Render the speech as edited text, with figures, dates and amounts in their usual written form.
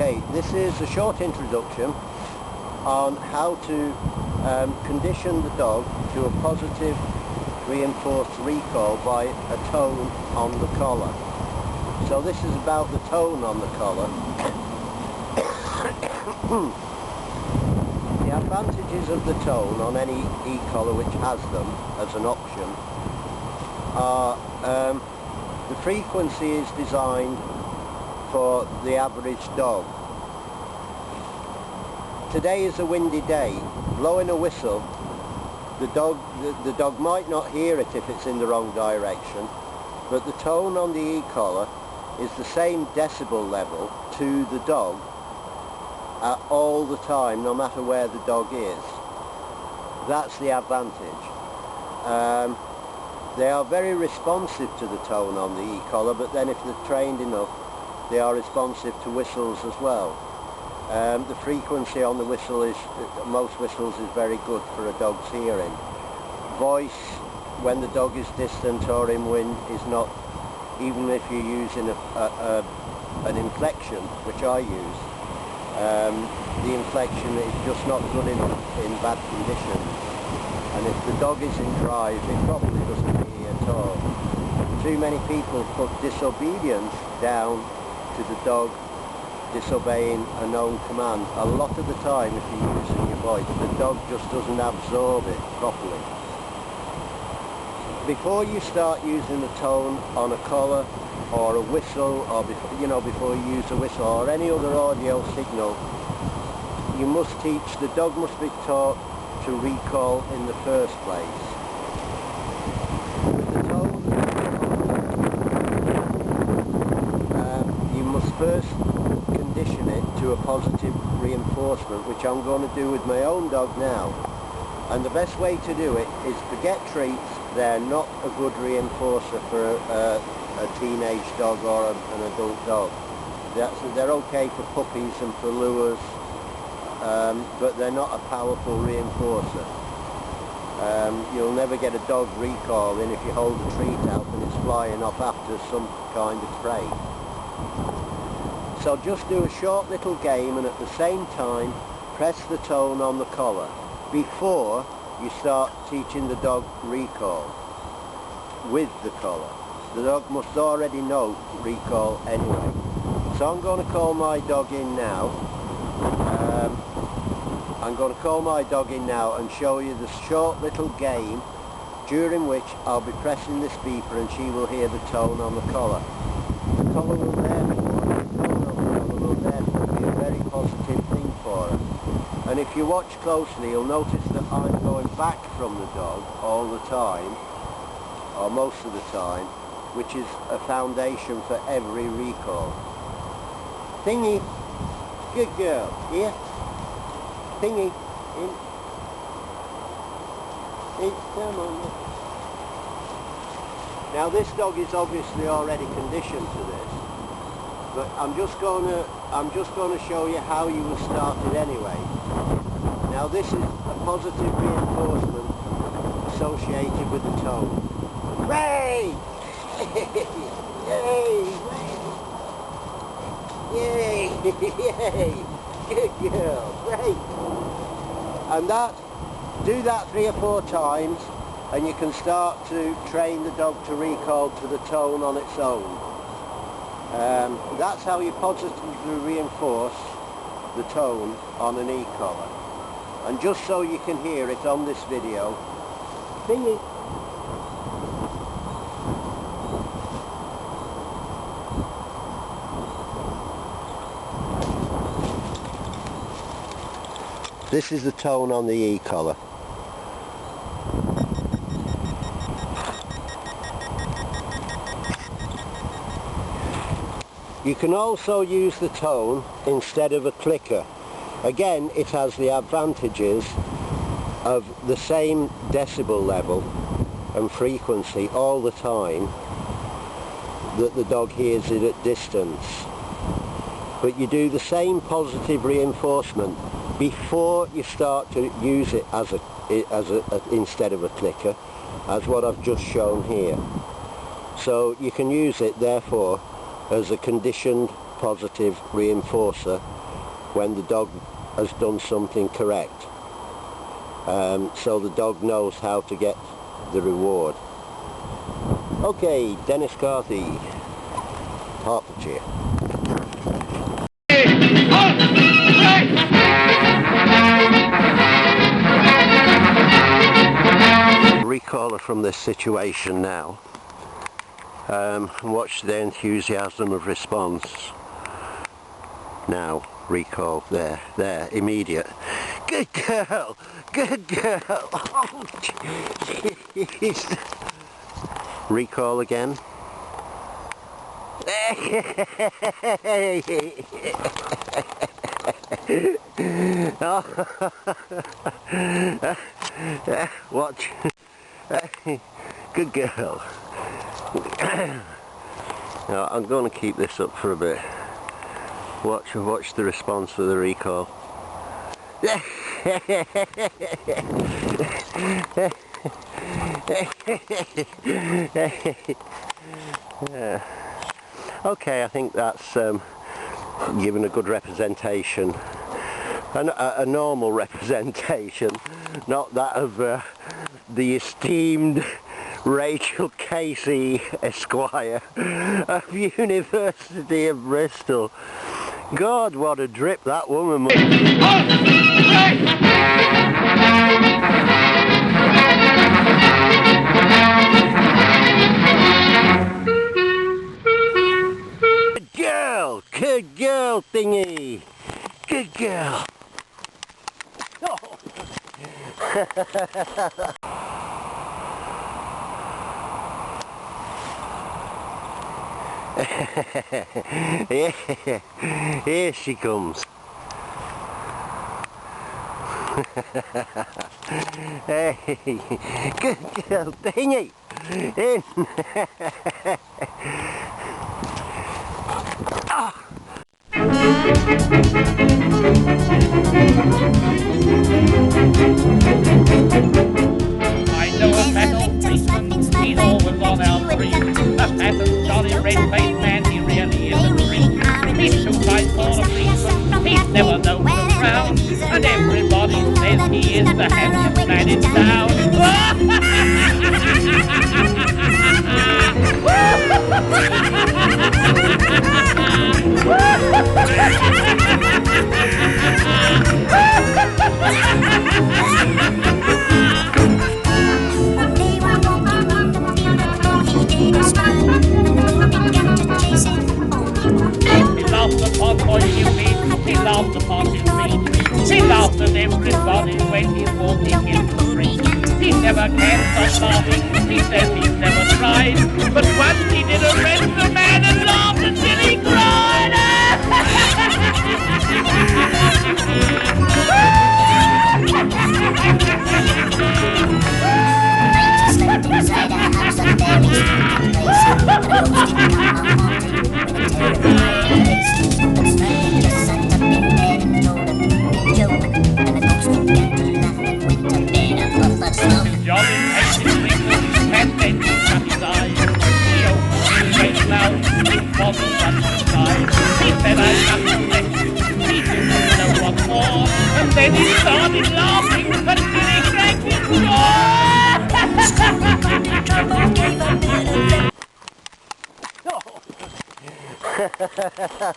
Okay, this is a short introduction on how to condition the dog to a positive reinforced recall by a tone on the collar. So this is about the tone on the collar. The advantages of the tone on any e-collar which has them as an option are the frequency is designed for the average dog. Today is a windy day. Blowing a whistle, the dog might not hear it if it's in the wrong direction, but the tone on the e-collar is the same decibel level to the dog all the time, no matter where the dog is. That's the advantage. They are very responsive to the tone on the e-collar, but then if they're trained enough, they are responsive to whistles as well. The frequency on the whistle is, most whistles is very good for a dog's hearing. Voice, when the dog is distant or in wind, is not, even if you're using an inflection, which I use, the inflection is just not good enough in bad conditions. And if the dog is in drive, it probably doesn't hear at all. Too many people put disobedience down to the dog disobeying a known command. A lot of the time, if you're using your voice, the dog just doesn't absorb it properly. Before you start using the tone on a collar or a whistle, or before you use a whistle or any other audio signal, you must teach, the dog must be taught to recall in the first place. With the tone, you must first condition it to a positive reinforcement, which I'm going to do with my own dog now. And the best way to do it is forget treats. They're not a good reinforcer for a teenage dog or an adult dog. They're okay for puppies and for lures, but they're not a powerful reinforcer. You'll never get a dog recalling if you hold a treat out and it's flying off after some kind of prey. So just do a short little game and at the same time press the tone on the collar before you start teaching the dog recall with the collar. The dog must already know recall anyway. So I'm going to call my dog in now. I'm going to call my dog in now and show you the short little game during which I'll be pressing this beeper and she will hear the tone on the collar. The collar will therefore, be a very positive thing for her. And if you watch closely, you'll notice that I'm going back from the dog all the time, or most of the time, which is a foundation for every recall. Thingy, good girl, here. Thingy, in, come on. Now this dog is obviously already conditioned to this, but I'm just going to show you how you will start it anyway. Now this is a positive reinforcement associated with the tone. Ray! Yay! Yay! Yay! Good girl! Great! And do that 3 or 4 times and you can start to train the dog to recall to the tone on its own. That's how you positively reinforce the tone on an e-collar. And just so you can hear it on this video, thingy. This is the tone on the e-collar. You can also use the tone instead of a clicker. Again, it has the advantages of the same decibel level and frequency all the time that the dog hears it at distance. But you do the same positive reinforcement before you start to use it instead of a clicker, as what I've just shown here. So you can use it therefore as a conditioned positive reinforcer when the dog has done something correct. So the dog knows how to get the reward. Okay, Dennis Carthy, Hertfordshire. Recaller from this situation now. Watch the enthusiasm of response. Now, recall, there, immediate. Good girl, good girl. Oh, jeez. Recall again. Watch. Good girl. Now, I'm going to keep this up for a bit. Watch the response for the recall. Okay, I think that's given a good representation, a normal representation, not that of the esteemed Rachel Casey, Esquire, of University of Bristol. God, what a drip that woman must be. Good girl, thingy. Good girl. Oh. Yeah, here she comes. Hey, good girl, thingy. In. Oh. I know a fat old policeman, he's always on our street. A fat and jolly red-faced man, he really is a treat. He's 2 times more a policeman, he's never known the frown, and everybody says he is the handsomest man in town. He laughed upon what you mean, he laughed upon his feet. He laughed at everybody when he's walking in the street. He never can stop laughing, he says he's never tried. But once he did arrest the man and laughed until he cried. Inside a house and there is a place. The ghost can come a-haunting with a terrifying face. But strangers sat up in bed and told a good joke, and the ghost began to laugh and went up in a puff of smoke. Johnny takes his fingers and then he shut his eyes. He opened his great mouth, it wasn't such a size. He said, I've nothing left you, he didn't know what for. And then he started laughing until he drank his jaw. Trouble gave a bit of